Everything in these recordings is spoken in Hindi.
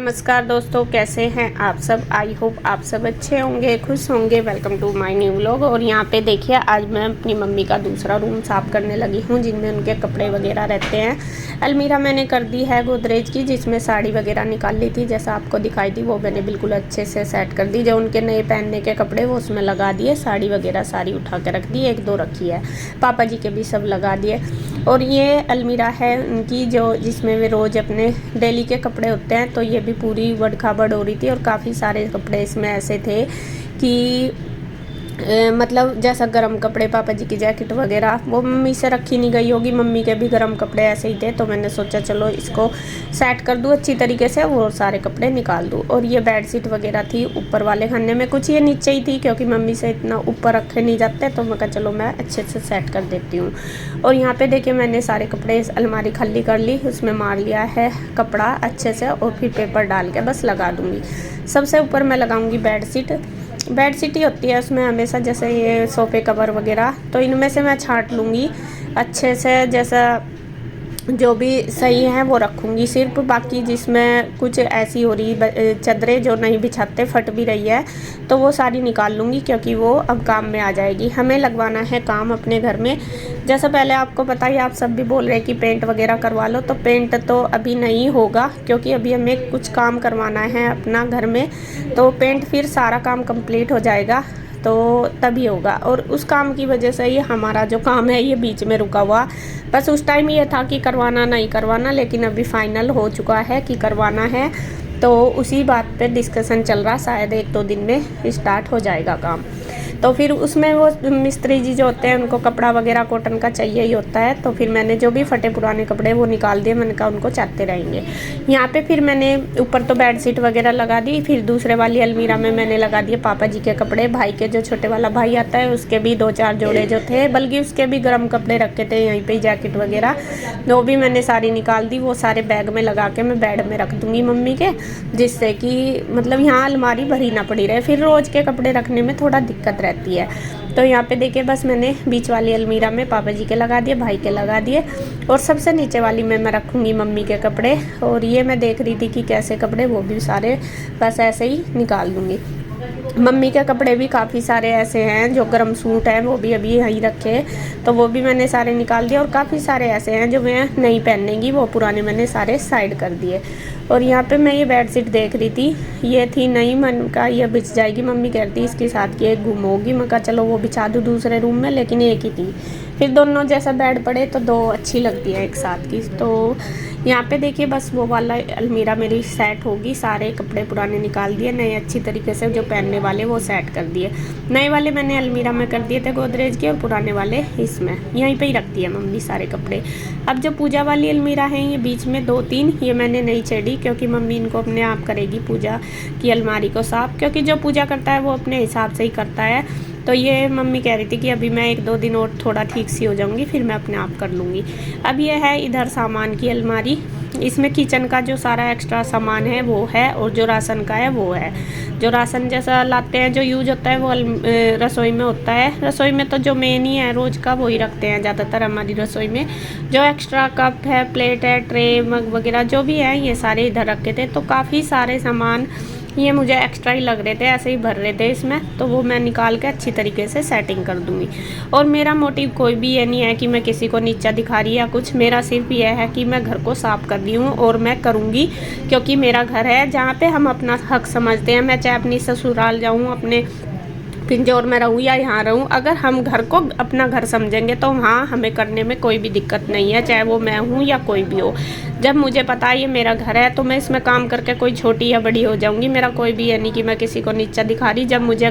नमस्कार दोस्तों, कैसे हैं आप सब। आई होप आप सब अच्छे होंगे, खुश होंगे। Welcome to my new vlog. और यहाँ पे देखिए, आज मैं अपनी मम्मी का दूसरा रूम साफ़ करने लगी हूँ, जिनमें उनके कपड़े वगैरह रहते हैं। अलमीरा मैंने कर दी है गोदरेज की, जिसमें साड़ी वगैरह निकाल ली थी, जैसा आपको दिखाई दी वो मैंने बिल्कुल अच्छे से सेट कर दी। जो उनके नए पहनने के कपड़े वो उसमें लगा दिए, साड़ी वगैरह सारी उठा के रख दी, एक दो रखी है, पापा जी के भी सब लगा दिए। और ये अलमीरा है उनकी, जो जिसमें वे रोज़ अपने डेली के कपड़े होते हैं। तो ये भी पूरी बड़खाबड़ हो रही थी और काफ़ी सारे कपड़े इसमें ऐसे थे कि मतलब जैसा गर्म कपड़े, पापा जी की जैकेट वगैरह वो मम्मी से रखी नहीं गई होगी, मम्मी के भी गर्म कपड़े ऐसे ही थे। तो मैंने सोचा चलो इसको सेट कर दूँ अच्छी तरीके से, वो सारे कपड़े निकाल दूँ। और ये बेडशीट वगैरह थी ऊपर वाले खाने में, कुछ ये नीचे ही थी क्योंकि मम्मी से इतना ऊपर रखे नहीं जाते। तो मैं कहा चलो मैं अच्छे से सेट कर देती हूँ। और यहाँ पे देखिए, मैंने सारे कपड़े इस अलमारी खाली कर ली, उसमें मार लिया है कपड़ा अच्छे से और फिर पेपर डाल के बस लगा दूँगी। सबसे ऊपर मैं लगाऊँगी बेडशीट ही होती है उसमें हमेशा, जैसे ये सोफ़े कवर वगैरह। तो इनमें से मैं छांट लूँगी अच्छे से, जैसा जो भी सही है वो रखूँगी सिर्फ। बाकी जिसमें कुछ ऐसी हो रही चादरें जो नहीं बिछाते, फट भी रही है, तो वो सारी निकाल लूँगी क्योंकि वो अब काम में आ जाएगी। हमें लगवाना है काम अपने घर में, जैसा पहले आपको पता ही, आप सब भी बोल रहे हैं कि पेंट वगैरह करवा लो। तो पेंट तो अभी नहीं होगा क्योंकि अभी हमें कुछ काम करवाना है अपना घर में। तो पेंट फिर सारा काम कंप्लीट हो जाएगा तो तभी होगा। और उस काम की वजह से ये हमारा जो काम है ये बीच में रुका हुआ। बस उस टाइम ये था कि करवाना नहीं करवाना, लेकिन अभी फाइनल हो चुका है कि करवाना है। तो उसी बात पे डिस्कशन चल रहा, शायद एक दो दिन में स्टार्ट हो जाएगा काम। तो फिर उसमें वो मिस्त्री जी जो होते हैं उनको कपड़ा वगैरह कॉटन का चाहिए ही होता है। तो फिर मैंने जो भी फटे पुराने कपड़े वो निकाल दिए, मैंने कहा उनको चाहते रहेंगे। यहाँ पे फिर मैंने ऊपर तो बेडशीट वगैरह लगा दी, फिर दूसरे वाली अलमीरा में मैंने लगा दिए पापा जी के कपड़े। भाई के जो छोटे वाला भाई आता है उसके भी दो चार जोड़े जो थे, बल्कि उसके भी गर्म कपड़े रखे थे यहीं पर, जैकेट वगैरह, वो भी मैंने सारी निकाल दी। वो सारे बैग में लगा के मैं बेड में रख दूँगी मम्मी के, जिससे कि मतलब यहाँ अलमारी भरी ना पड़ी रहे, फिर रोज़ के कपड़े रखने में थोड़ा दिक्कत रहती है। तो यहाँ पे देखिए, बस मैंने बीच वाली अलमीरा में पापा जी के लगा दिए, भाई के लगा दिए, और सबसे नीचे वाली में मैं रखूँगी मम्मी के कपड़े। और ये मैं देख रही थी कि कैसे कपड़े, वो भी सारे बस ऐसे ही निकाल दूँगी। मम्मी के कपड़े भी काफ़ी सारे ऐसे हैं जो गर्म सूट हैं, वो भी अभी यहीं रखे, तो वो भी मैंने सारे निकाल दिए। और काफ़ी सारे ऐसे हैं जो मैं नहीं पहनेंगी, वो पुराने मैंने सारे साइड कर दिए। और यहाँ पे मैं ये बेडशीट देख रही थी, ये थी नहीं, मन का ये बिछ जाएगी, मम्मी कहती इसके साथ की एक गुम होगी। मैं कहा चलो वो बिछा दूँ दूसरे रूम में, लेकिन एक ही थी, फिर दोनों जैसा बेड पड़े तो दो अच्छी लगती है एक साथ की। तो यहाँ पे देखिए, बस वो वाला अलमीरा मेरी सेट होगी, सारे कपड़े पुराने निकाल दिए, नए अच्छी तरीके से जो पहनने वाले वो सेट कर दिए। नए वाले मैंने अलमीरा में कर दिए थे गोदरेज के, और पुराने वाले इसमें यहीं पे ही रखती है मम्मी सारे कपड़े। अब जो पूजा वाली अलमीरा है, ये बीच में दो तीन ये मैंने नहीं छेड़ी क्योंकि मम्मी इनको अपने आप करेगी पूजा की अलमारी को साफ़, क्योंकि जो पूजा करता है वो अपने हिसाब से ही करता है। तो ये मम्मी कह रही थी कि अभी मैं एक दो दिन और थोड़ा ठीक सी हो जाऊंगी, फिर मैं अपने आप कर लूँगी। अब ये है इधर सामान की अलमारी, इसमें किचन का जो सारा एक्स्ट्रा सामान है वो है, और जो राशन का है वो है। जो राशन जैसा लाते हैं, जो यूज होता है वो रसोई में होता है। रसोई में तो जो मेन ही है रोज़ का वही रखते हैं ज़्यादातर हमारी रसोई में। जो एक्स्ट्रा कप है, प्लेट है, ट्रे, मग वगैरह जो भी है, ये सारे इधर रखे थे। तो काफ़ी सारे सामान ये मुझे एक्स्ट्रा ही लग रहे थे, ऐसे ही भर रहे थे इसमें, तो वो मैं निकाल के अच्छी तरीके से सेटिंग कर दूँगी। और मेरा मोटिव कोई भी ये नहीं है कि मैं किसी को नीचा दिखा रही या कुछ, मेरा सिर्फ ये है कि मैं घर को साफ़ कर रही हूँ और मैं करूँगी क्योंकि मेरा घर है जहाँ पे हम अपना हक समझते हैं। मैं चाहे अपनी ससुराल जाऊँ, अपने पिंजौर में रहूँ या यहाँ रहूँ, अगर हम घर को अपना घर समझेंगे तो वहाँ हमें करने में कोई भी दिक्कत नहीं है, चाहे वो मैं हूँ या कोई भी हो। जब मुझे पता है ये मेरा घर है तो मैं इसमें काम करके कोई छोटी या बड़ी हो जाऊँगी, मेरा कोई भी ये नहीं कि मैं किसी को नीचा दिखा रही। जब मुझे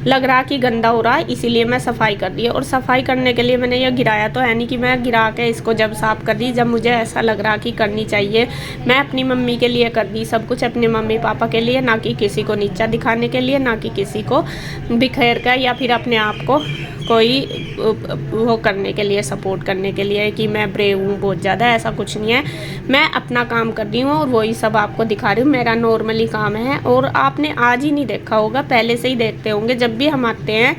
लग रहा कि गंदा हो रहा है इसीलिए मैं सफाई कर रही है, और सफाई करने के लिए मैंने ये गिराया तो है नहीं कि मैं गिरा के इसको जब साफ़ कर दी, जब मुझे ऐसा लग रहा कि करनी चाहिए। मैं अपनी मम्मी के लिए कर दी सब कुछ, अपने मम्मी पापा के लिए, ना कि किसी को नीचा दिखाने के लिए, ना कि किसी को बिखेर कर या फिर अपने आप को कोई वो करने के लिए, सपोर्ट करने के लिए कि मैं ब्रेव हूँ बहुत ज़्यादा, ऐसा कुछ नहीं है। मैं अपना काम कर रही हूँ और वही सब आपको दिखा रही हूँ, मेरा नॉर्मली काम है। और आपने आज ही नहीं देखा होगा, पहले से ही देखते होंगे, जब भी हम आते हैं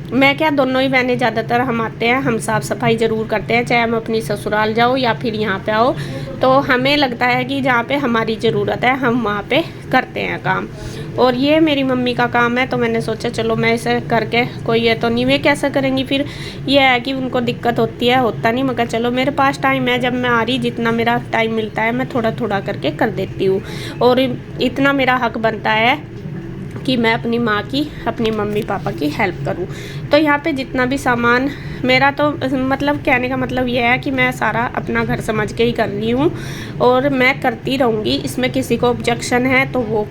मैं क्या, दोनों ही बहनें ज़्यादातर हम आते हैं, हम साफ़ सफाई ज़रूर करते हैं, चाहे हम अपनी ससुराल जाओ या फिर यहाँ पे आओ। तो हमें लगता है कि जहाँ पे हमारी ज़रूरत है हम वहाँ पे करते हैं काम। और ये मेरी मम्मी का काम है, तो मैंने सोचा चलो मैं इसे करके, कोई ये तो नहीं, वे कैसे करेंगी फिर, ये है कि उनको दिक्कत होती है, होता नहीं। मगर चलो मेरे पास टाइम है, जब मैं आ रही, जितना मेरा टाइम मिलता है मैं थोड़ा थोड़ा करके कर देती हूँ। और इतना मेरा हक बनता है कि मैं अपनी माँ की, अपनी मम्मी पापा की हेल्प करूँ। तो यहाँ पे जितना भी सामान मेरा, तो मतलब कहने का मतलब ये है कि मैं सारा अपना घर समझ के ही कर रही हूँ और मैं करती रहूँगी। इसमें किसी को ऑब्जेक्शन है तो वो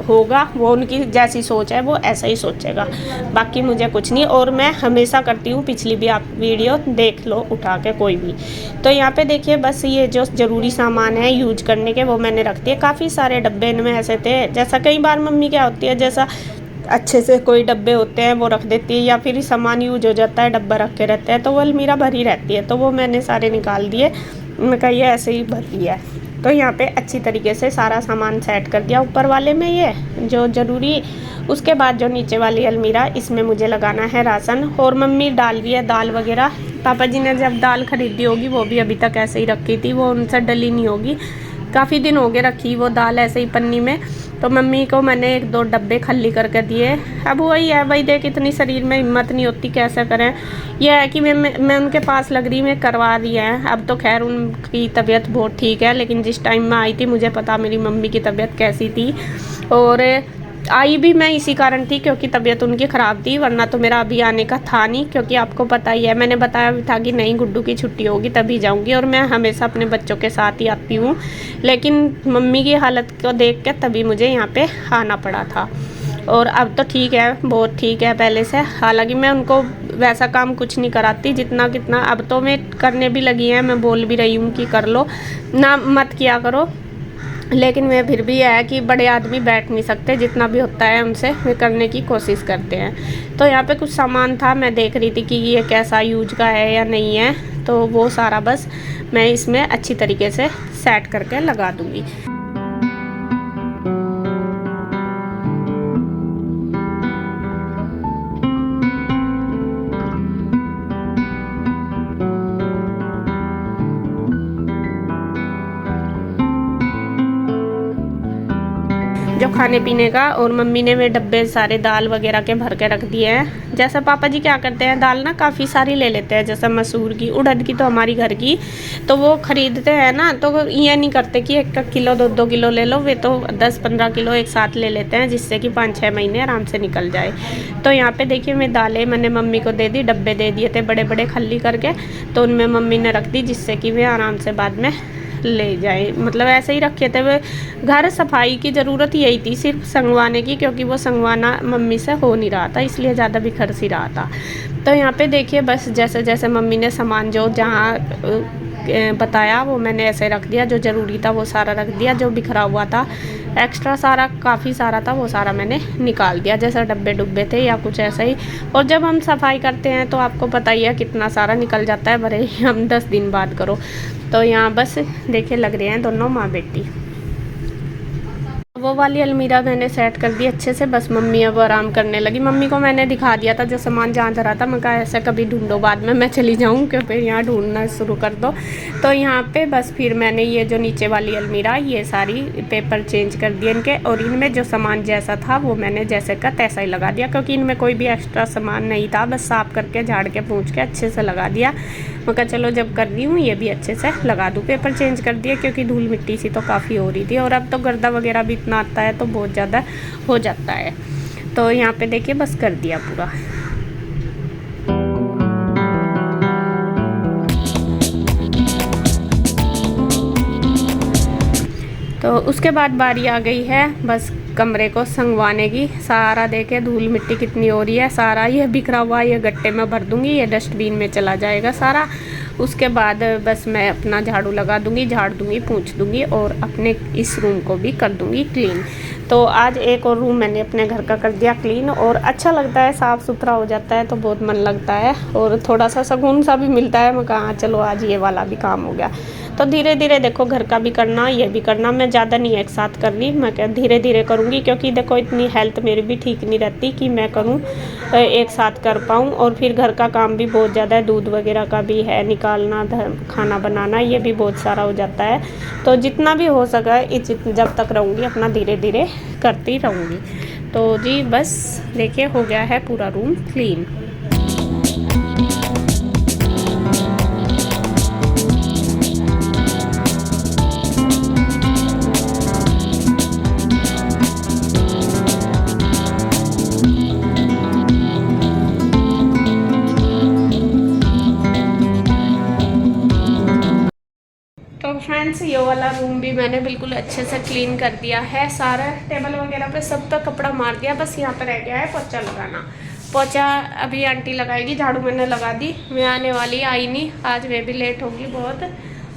होगा, वो उनकी जैसी सोच है वो ऐसा ही सोचेगा, बाकी मुझे कुछ नहीं। और मैं हमेशा करती हूँ, पिछली भी आप वीडियो देख लो उठा के कोई भी। तो यहाँ पे देखिए बस ये जो ज़रूरी सामान है यूज करने के, वो मैंने रख दिए। काफ़ी सारे डब्बे इनमें ऐसे थे, जैसा कई बार मम्मी क्या होती है, जैसा अच्छे से कोई डब्बे होते हैं वो रख देती है, या फिर सामान यूज हो जाता है डब्बा रख के रहते हैं, तो वो अलमीरा भरी रहती है, तो वो मैंने सारे निकाल दिए। मैं कहा ये ऐसे ही भर लिया है। तो यहाँ पे अच्छी तरीके से सारा सामान सेट कर दिया ऊपर वाले में, ये जो ज़रूरी। उसके बाद जो नीचे वाली अलमीरा, इसमें मुझे लगाना है राशन। और मम्मी डाल रही है दाल वगैरह। पापा जी ने जब दाल खरीदी होगी वो भी अभी तक ऐसे ही रखी थी, वो उनसे डली नहीं होगी, काफ़ी दिन हो गए रखी वो दाल ऐसे ही पन्नी में। तो मम्मी को मैंने 1-2 डब्बे खाली करके दिए। अब वही है भाई, देख इतनी शरीर में हिम्मत नहीं होती, कैसे करें। यह है कि मैं उनके पास लग रही, मैं करवा रही है। अब तो खैर उनकी तबीयत बहुत ठीक है, लेकिन जिस टाइम मैं आई थी मुझे पता मेरी मम्मी की तबीयत कैसी थी। और आई भी मैं इसी कारण थी क्योंकि तबीयत उनकी ख़राब थी, वरना तो मेरा अभी आने का था नहीं। क्योंकि आपको पता ही है, मैंने बताया भी था कि नहीं गुड्डू की छुट्टी होगी तभी जाऊंगी, और मैं हमेशा अपने बच्चों के साथ ही आती हूँ। लेकिन मम्मी की हालत को देख के तभी मुझे यहाँ पे आना पड़ा था। और अब तो ठीक है, बहुत ठीक है पहले से। हालांकि मैं उनको वैसा काम कुछ नहीं कराती जितना कितना अब तो मैं करने भी लगी है। मैं बोल भी रही हूँ कि कर लो ना, मत किया करो, लेकिन मैं फिर भी है कि बड़े आदमी बैठ नहीं सकते, जितना भी होता है उनसे वे करने की कोशिश करते हैं। तो यहाँ पे कुछ सामान था, मैं देख रही थी कि ये कैसा यूज का है या नहीं है, तो वो सारा बस मैं इसमें अच्छी तरीके से सेट करके लगा दूँगी। जो खाने पीने का, और मम्मी ने वे डब्बे सारे दाल वगैरह के भर के रख दिए हैं। जैसे पापा जी क्या करते हैं, दाल ना काफ़ी सारी ले लेते हैं, जैसे मसूर की, उड़द की तो हमारी घर की, तो वो ख़रीदते हैं ना, तो ये नहीं करते कि 1 किलो 2-2 किलो ले लो, वे तो 10-15 किलो एक साथ ले लेते हैं, जिससे कि 5-6 महीने आराम से निकल जाए। तो यहाँ पे देखिए मैं दालें मैंने मम्मी को दे दी, डब्बे दे दिए थे बड़े बड़े खाली करके, तो उनमें मम्मी ने रख दी, जिससे कि वे आराम से बाद में ले जाए। मतलब ऐसे ही रखे थे वे। घर सफाई की ज़रूरत यही थी, सिर्फ संगवाने की, क्योंकि वो संगवाना मम्मी से हो नहीं रहा था, इसलिए ज़्यादा बिखर सी रहा था। तो यहाँ पे देखिए बस जैसे जैसे मम्मी ने सामान जो जहाँ बताया वो मैंने ऐसे रख दिया, जो ज़रूरी था वो सारा रख दिया, जो बिखरा हुआ था एक्स्ट्रा सारा काफ़ी सारा था वो सारा मैंने निकाल दिया, जैसे डब्बे डुब्बे थे या कुछ ऐसा ही। और जब हम सफाई करते हैं तो आपको पता ही है कितना सारा निकल जाता है, भले ही हम 10 दिन बाद करो। तो यहाँ बस देखिए लग रहे हैं दोनों माँ बेटी। वो वाली अलमीरा मैंने सेट कर दी अच्छे से, बस मम्मी अब आराम करने लगी। मम्मी को मैंने दिखा दिया था जो सामान जहाँ धरा था, मैं कहा ऐसा कभी ढूंढो, बाद में मैं चली जाऊँ कि फिर यहाँ ढूंढना शुरू कर दो। तो यहाँ पे बस फिर मैंने ये जो नीचे वाली अलमीरा, ये सारी पेपर चेंज कर दिए इनके, और इनमें जो सामान जैसा था वो मैंने जैसे का तैसा ही लगा दिया, क्योंकि इनमें कोई भी एक्स्ट्रा सामान नहीं था, बस साफ़ करके झाड़ के पूछ के अच्छे से लगा दिया। मैं कहा चलो जब कर रही हूँ ये भी अच्छे से लगा दूँ। पेपर चेंज कर दिया क्योंकि धूल मिट्टी सी तो काफ़ी हो रही थी, और अब तो गर्दा वगैरह भी इतना आता है तो बहुत ज़्यादा हो जाता है। तो यहाँ पे देखिए बस कर दिया पूरा। तो उसके बाद बारी आ गई है बस कमरे को संगवाने की। सारा देखे धूल मिट्टी कितनी हो रही है, सारा ये बिखरा हुआ ये गट्टे में भर दूंगी, ये डस्टबिन में चला जाएगा सारा। उसके बाद बस मैं अपना झाड़ू लगा दूंगी, झाड़ दूंगी, पोंछ दूंगी, और अपने इस रूम को भी कर दूंगी क्लीन। तो आज एक और रूम मैंने अपने घर का कर दिया क्लीन, और अच्छा लगता है, साफ़ सुथरा हो जाता है तो बहुत मन लगता है, और थोड़ा सा सुकून सा भी मिलता है। मैं कहा चलो आज ये वाला भी काम हो गया। तो धीरे धीरे देखो घर का भी करना, ये भी करना, मैं ज़्यादा नहीं एक साथ कर रही, मैं क्या धीरे धीरे करूँगी, क्योंकि देखो इतनी हेल्थ मेरी भी ठीक नहीं रहती कि मैं करूँ एक साथ कर पाऊँ। और फिर घर का काम भी बहुत ज़्यादा है, दूध वगैरह का भी है निकालना, खाना बनाना, ये भी बहुत सारा हो जाता है। तो जितना भी हो सका जब तक रहूँगी अपना धीरे धीरे करती रहूँगी। तो जी बस देखिए हो गया है पूरा रूम क्लीन। तो फ्रेंड्स ये वाला रूम भी मैंने बिल्कुल अच्छे से क्लीन कर दिया है, सारा टेबल वगैरह पे सब तक कपड़ा मार दिया, बस यहाँ पे रह गया है पोछा लगाना। पोछा अभी आंटी लगाएगी, झाड़ू मैंने लगा दी, मैं आने वाली आई नहीं, आज मैं भी लेट होगी बहुत।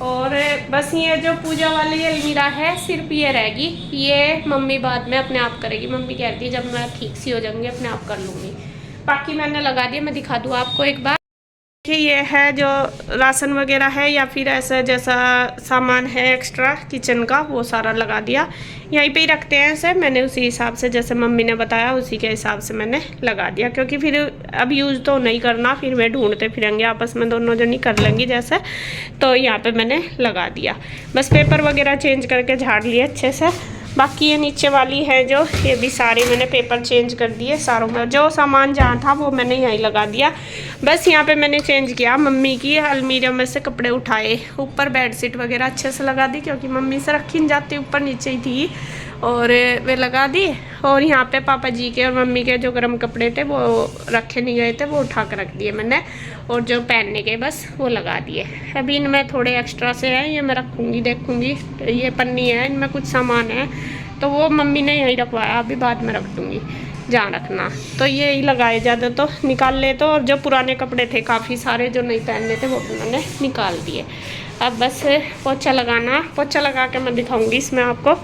और बस ये जो पूजा वाली अलमीरा है सिर्फ ये रहेगी, ये मम्मी बाद में अपने आप करेगी, मम्मी कहती है जब मैं ठीक सी हो जाऊँगी अपने आप कर लूँगी। बाकी मैंने लगा दिया, मैं दिखा दूँ आपको एक बार। ये है जो राशन वगैरह है या फिर ऐसा जैसा सामान है एक्स्ट्रा किचन का, वो सारा लगा दिया, यहीं पे ही रखते हैं ऐसे, मैंने उसी हिसाब से जैसे मम्मी ने बताया उसी के हिसाब से मैंने लगा दिया, क्योंकि फिर अब यूज़ तो नहीं करना, फिर वे ढूंढते फिरेंगे आपस में, दोनों जनी कर लेंगी जैसे। तो यहाँ पे मैंने लगा दिया, बस पेपर वगैरह चेंज करके झाड़ लिए अच्छे से। बाकी ये नीचे वाली है जो, ये भी सारे मैंने पेपर चेंज कर दिए, सारों में जो सामान जहाँ था वो मैंने यहीं लगा दिया। बस यहाँ पे मैंने चेंज किया, मम्मी की अलमीरा में से कपड़े उठाए, ऊपर बेडशीट वगैरह अच्छे से लगा दी, क्योंकि मम्मी से रखी नहीं जाती, ऊपर नीचे ही थी, और वे लगा दी। और यहाँ पे पापा जी के और मम्मी के जो गर्म कपड़े थे वो रखे नहीं गए थे, वो उठा कर रख दिए मैंने, और जो पहनने के बस वो लगा दिए। अभी इनमें थोड़े एक्स्ट्रा से हैं, ये मैं रखूँगी, देखूँगी, ये पन्नी है इनमें कुछ सामान है, तो वो मम्मी ने यहीं रखवाया, अभी बाद में रख दूँगी जहाँ रखना। तो ये ही लगाए, ज़्यादा तो निकाल ले, तो और जो पुराने कपड़े थे काफ़ी सारे जो नहीं पहनने थे वो भी मैंने निकाल दिए। अब बस पोछा लगाना, पोछा लगा के मैं दिखाऊँगी इसमें आपको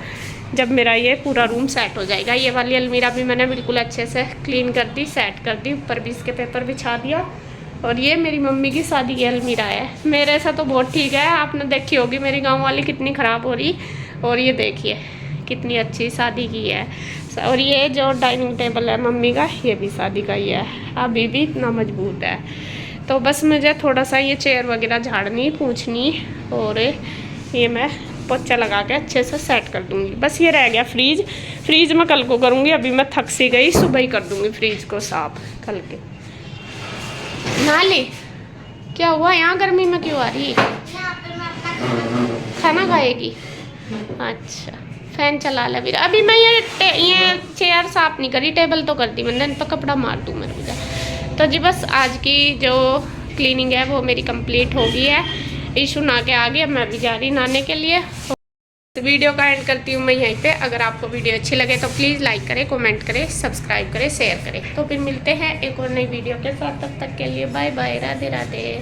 जब मेरा ये पूरा रूम सेट हो जाएगा। ये वाली अलमीरा भी मैंने बिल्कुल अच्छे से क्लीन कर दी, सेट कर दी, ऊपर भी इसके पेपर बिछा दिया। और ये मेरी मम्मी की शादी की अलमीरा है, मेरे से तो बहुत ठीक है, आपने देखी होगी मेरी गांव वाली कितनी ख़राब हो रही, और ये देखिए कितनी अच्छी शादी की है। और ये जो डाइनिंग टेबल है मम्मी का, ये भी शादी का ही है, अभी भी इतना मजबूत है। तो बस मुझे थोड़ा सा ये चेयर वगैरह झाड़नी, पूछनी, और ये मैं पोछा लगा के अच्छे से सेट कर दूँगी। बस ये रह गया फ्रीज, फ्रीज मैं कल को करूँगी, अभी मैं थक सी गई, सुबह ही कर दूँगी फ्रीज को साफ कल के। नाली क्या हुआ, यहाँ गर्मी में क्यों आ रही, खाना खाएगी? अच्छा फैन चला ले फिर। अभी मैं ये चेयर साफ नहीं करी, टेबल तो कर दी मैंने, इन पर कपड़ा मार दूँ मेरे को। तो जी बस आज की जो क्लीनिंग है वो मेरी कंप्लीट हो गई है। इशू नहा के आ गया, मैं भी जा रही नहाने के लिए। वीडियो का एंड करती हूँ मैं यहीं पे। अगर आपको वीडियो अच्छी लगे तो प्लीज़ लाइक करें, कमेंट करें, सब्सक्राइब करें, शेयर करें। तो फिर मिलते हैं एक और नई वीडियो के साथ, तब तक के लिए बाय बाय, राधे राधे।